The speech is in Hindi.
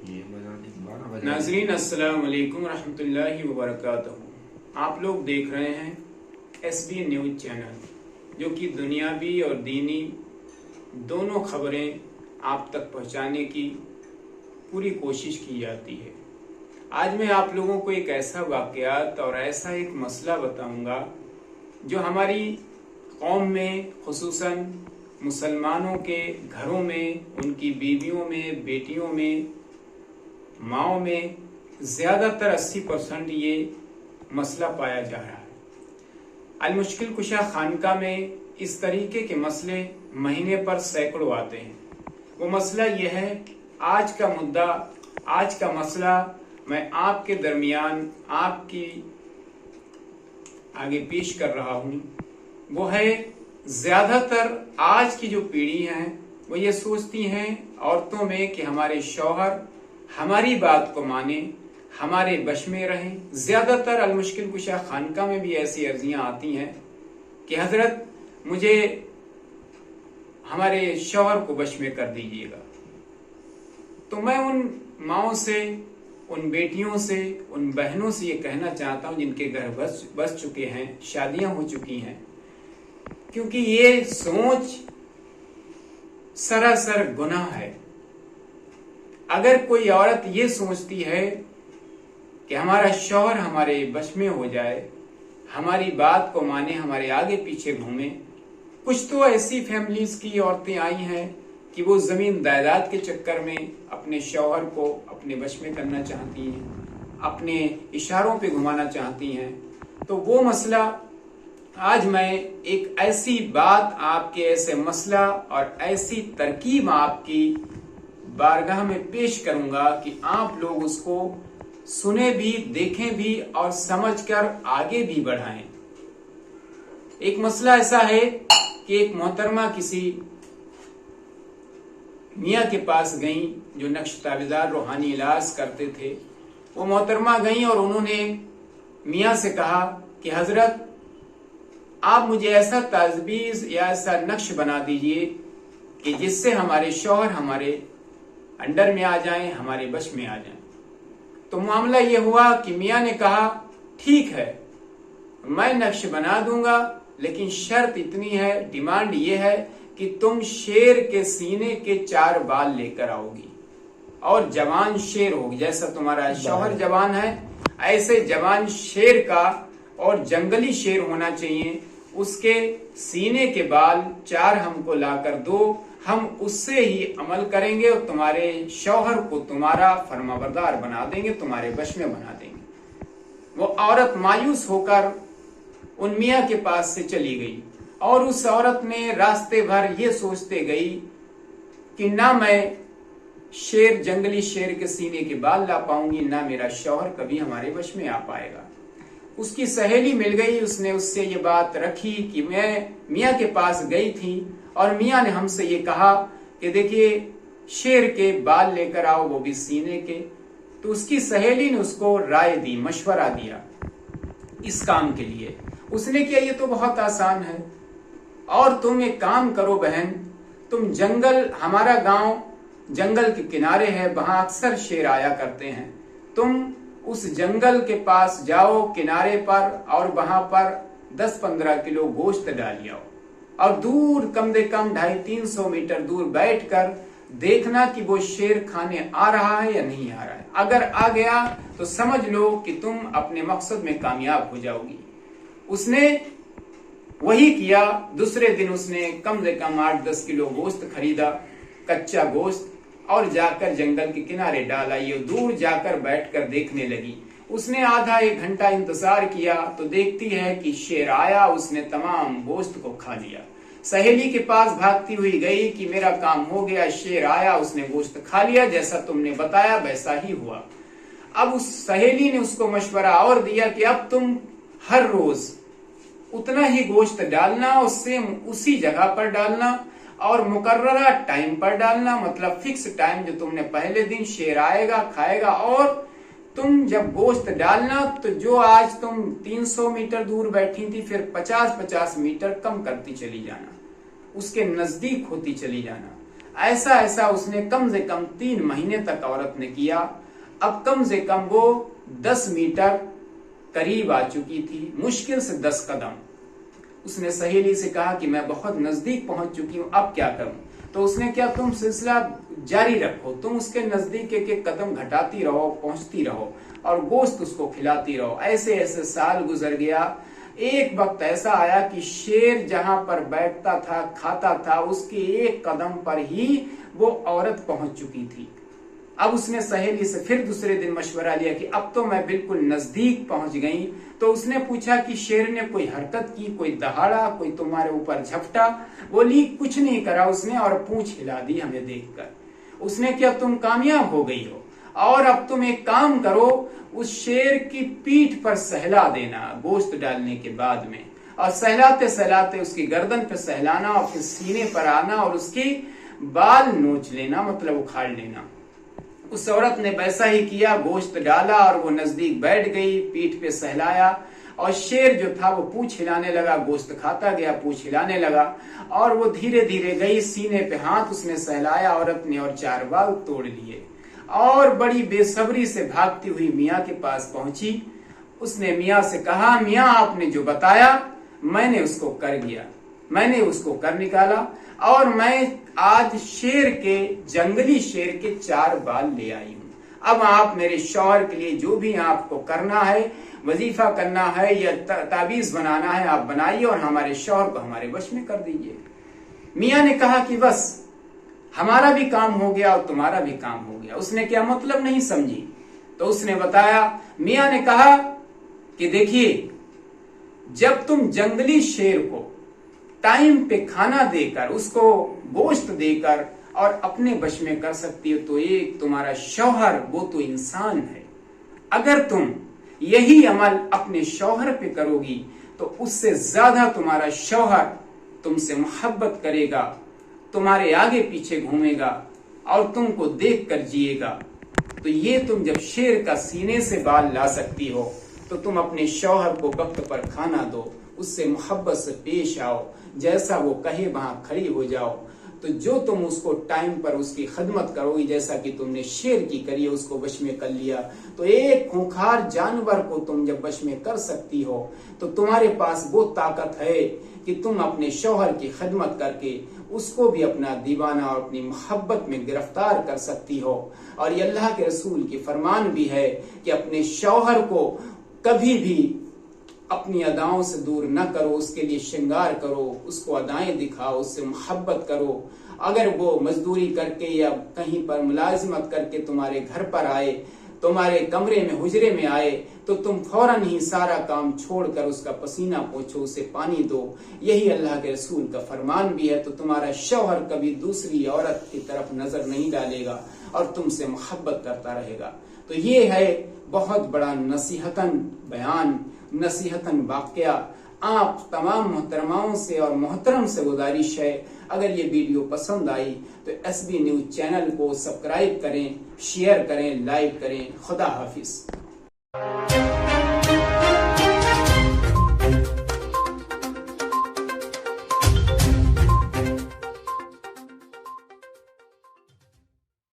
नाज़रीन अस्सलाम वालेकुम रहमतुल्लाहि व बरकातहू। आप लोग देख रहे हैं SB न्यूज़ चैनल, जो कि दुनियावी और दीनी दोनों खबरें आप तक पहुंचाने की पूरी कोशिश की जाती है। आज मैं आप लोगों को एक ऐसा वाक़यात और ऐसा एक मसला बताऊंगा जो हमारी कौम में, खुसूसन मुसलमानों के घरों में, उनकी बीवियों में, बेटियों में, माओ में ज़्यादातर 80% ये मसला पाया जा रहा है। अल मुश्किल कुशा खानका में इस तरीके के मसले महीने पर सैकड़ों आते हैं। वो मसला ये है, आज का मुद्दा, आज का मसला मैं आपके दरमियान आपकी आगे पेश कर रहा हूँ। वो है, ज़्यादातर आज की जो पीढ़ी है वो ये सोचती हैं औरतों में कि हमारे शौहर हमारी बात को माने, हमारे वश में रहें। ज्यादातर अल मुश्किल कुशा खानका में भी ऐसी अर्जियां आती हैं कि हजरत मुझे हमारे शौहर को वश में कर दीजिएगा। तो मैं उन माओं से, उन बेटियों से, उन बहनों से ये कहना चाहता हूं जिनके घर बस चुके हैं, शादियां हो चुकी हैं, क्योंकि ये सोच सरासर गुनाह है। अगर कोई औरत ये सोचती है कि हमारा शौहर हमारे वश में हो जाए, हमारी बात को माने, हमारे आगे पीछे घूमे। कुछ तो ऐसी फैमिलीज की औरतें आई हैं कि वो जमीन जायदाद के चक्कर में अपने शौहर को अपने वश में करना चाहती हैं, अपने इशारों पे घुमाना चाहती हैं। तो वो मसला आज मैं एक ऐसी बात आपके, ऐसे मसला और ऐसी तरकीब आपकी बारगाह में पेश करूंगा कि आप लोग उसको सुने भी, देखें भी और समझकर आगे भी बढ़ाएं। एक मसला ऐसा है कि एक मोहतरमा किसी मियाँ के पास गईं जो नक्श ताबीज़ार रूहानी इलाज करते थे। वो मोहतरमा गईं और उन्होंने मियाँ से कहा कि हजरत आप मुझे ऐसा ताजबीज या ऐसा नक्श बना दीजिए कि जिससे हमारे शौहर हमारे अंडर में आ जाएं, हमारे वश में आ जाएं। तो मामला यह हुआ कि मियाँ ने कहा ठीक है, मैं नक्श बना दूंगा, लेकिन शर्त इतनी है, डिमांड ये है कि तुम शेर के सीने के 4 बाल लेकर आओगी और जवान शेर होगी। जैसा तुम्हारा शौहर जवान है, ऐसे जवान शेर का और जंगली शेर होना चाहिए। उसके सीने के बाल 4 हमको लाकर दो, हम उससे ही अमल करेंगे और तुम्हारे शौहर को तुम्हारा फरमाबरदार बना देंगे, तुम्हारे वश में बना देंगे। वो औरत मायूस होकर उन मियाँ के पास से चली गई और उस औरत ने रास्ते भर ये सोचते गई कि ना मैं शेर, जंगली शेर के सीने के बाल ला पाऊंगी, ना मेरा शौहर कभी हमारे वश में आ पाएगा। उसकी सहेली मिल गई, उसने उससे ये बात रखी कि मैं मियाँ के पास गई थी और मियाँ ने हमसे ये कहा कि देखिए शेर के बाल लेकर आओ, वो भी सीने के। तो उसकी सहेली ने उसको राय दी, मशवरा दिया इस काम के लिए। उसने किया, ये तो बहुत आसान है, और तुम एक काम करो बहन, तुम जंगल, हमारा गांव जंगल के किनारे है, वहां अक्सर शेर आया करते हैं, तुम उस जंगल के पास जाओ किनारे पर और वहां पर 10-15 किलो गोश्त डाल आओ और दूर, कम से कम 250-300 मीटर दूर बैठकर देखना कि वो शेर खाने आ रहा है या नहीं आ रहा है। अगर आ गया तो समझ लो कि तुम अपने मकसद में कामयाब हो जाओगी। उसने वही किया। दूसरे दिन उसने कम से कम 8-10 किलो गोश्त खरीदा, कच्चा गोश्त, और जाकर जंगल के किनारे डाला। ये दूर जाकर बैठकर देखने लगी। उसने आधा 1 घंटा इंतजार किया तो देखती है कि शेर आया, उसने तमाम गोश्त को खा लिया। सहेली के पास भागती हुई गई कि मेरा काम हो गया, शेर आया, उसने गोश्त खा लिया, जैसा तुमने बताया वैसा ही हुआ। अब उस सहेली ने उसको मशवरा और दिया कि अब तुम हर रोज उतना ही गोश्त डालना और सेम उसी जगह पर डालना और मुकर्ररा टाइम पर डालना, मतलब फिक्स टाइम जो तुमने पहले दिन शेर आएगा, खाएगा। और तुम जब गोश्त डालना तो जो आज तुम 300 मीटर दूर बैठी थी, फिर 50-50 मीटर कम करती चली जाना, उसके नजदीक होती चली जाना। ऐसा ऐसा उसने कम से कम 3 महीने तक औरत ने किया। अब कम से कम वो 10 मीटर करीब आ चुकी थी, मुश्किल से 10 कदम। उसने सहेली से कहा कि मैं बहुत नजदीक पहुंच चुकी हूं, अब क्या करूं? तो उसने क्या, तुम सिलसिला जारी रखो, तुम उसके नजदीक एक कदम घटाती रहो, पहुंचती रहो और गोश्त उसको खिलाती रहो। ऐसे ऐसे साल गुजर गया। एक वक्त ऐसा आया कि शेर जहां पर बैठता था, खाता था, उसके 1 कदम पर ही वो औरत पहुंच चुकी थी। अब उसने सहेली से फिर दूसरे दिन मशवरा लिया कि अब तो मैं बिल्कुल नजदीक पहुंच गई। तो उसने पूछा कि शेर ने कोई हरकत की, कोई दहाड़ा, कोई तुम्हारे ऊपर झपटा? बोली कुछ नहीं करा उसने और पूंछ हिला दी हमें देखकर। उसने क्या, तुम कामयाब हो गई हो और अब तुम एक काम करो, उस शेर की पीठ पर सहला देना गोश्त डालने के बाद में, और सहलाते सहलाते उसकी गर्दन पे सहलाना और फिर सीने पर आना और उसकी बाल नोच लेना, मतलब उखाड़ लेना। उस औरत ने वैसा ही किया, गोश्त डाला और वो नजदीक बैठ गई, पीठ पे सहलाया और शेर जो था वो पूंछ हिलाने लगा, गोश्त खाता गया, पूंछ हिलाने लगा और वो धीरे धीरे गई, सीने पे हाथ उसने सहलाया औरत ने और 4 बाल तोड़ लिए और बड़ी बेसब्री से भागती हुई मियाँ के पास पहुंची। उसने मियाँ से कहा, मियाँ आपने जो बताया मैंने उसको कर दिया, मैंने उसको कर निकाला और मैं आज शेर के, जंगली शेर के 4 बाल ले आई हूं। अब आप मेरे शौहर के लिए जो भी आपको करना है, वजीफा करना है या ताबीज बनाना है, आप बनाइए और हमारे शौहर को हमारे वश में कर दीजिए। मियाँ ने कहा कि बस हमारा भी काम हो गया और तुम्हारा भी काम हो गया। उसने क्या मतलब नहीं समझी। तो उसने बताया, मियाँ ने कहा कि देखिए, जब तुम जंगली शेर को टाइम पे खाना देकर, उसको गोश्त देकर और अपने वश में कर सकती हो, तो एक तुम्हारा शौहर वो तो इंसान है। अगर तुम यही अमल अपने शौहर पे करोगी तो उससे ज्यादा तुम्हारा शौहर तुमसे मोहब्बत करेगा, तुम्हारे आगे पीछे घूमेगा और तुमको देख कर जिएगा। तो ये तुम जब शेर का सीने से बाल ला सकती हो तो तुम अपने शौहर को वक्त पर खाना दो, उससे मोहब्बत से पेश आओ, जैसा वो कहे वहां खड़ी हो जाओ। तो जो तुम उसको टाइम पर उसकी खदमत करोगी, जैसा कि तुमने शेर की करी, उसको वश में कर लिया, तो एक खूंखार जानवर को तुम जब वश में कर सकती हो तो तुम्हारे पास वो ताकत है कि तुम अपने शौहर की खदमत करके उसको भी अपना दीवाना और अपनी मोहब्बत में गिरफ्तार कर सकती हो। और ये अल्लाह के रसूल की फरमान भी है कि अपने शौहर को कभी भी अपनी अदाओं से दूर न करो, उसके लिए श्रृंगार करो, उसको अदाएं दिखाओ, उससे मोहब्बत करो। अगर वो मजदूरी करके या कहीं पर मुलाजिमत करके तुम्हारे घर पर आए, तुम्हारे कमरे में, हुजरे में आए, तो तुम फौरन ही सारा काम छोड़कर उसका पसीना पोंछो, उसे पानी दो। यही अल्लाह के रसूल का फरमान भी है। तो तुम्हारा शौहर कभी दूसरी औरत की तरफ नजर नहीं डालेगा और तुमसे मोहब्बत करता रहेगा। तो ये है बहुत बड़ा नसीहतन बयान, नसीहतन वाकया। आप तमाम मोहतरमाओं से और मोहतरम से गुजारिश है, अगर ये वीडियो पसंद आई तो SB न्यूज चैनल को सब्सक्राइब करें, शेयर करें, लाइक करें। खुदा हाफिज।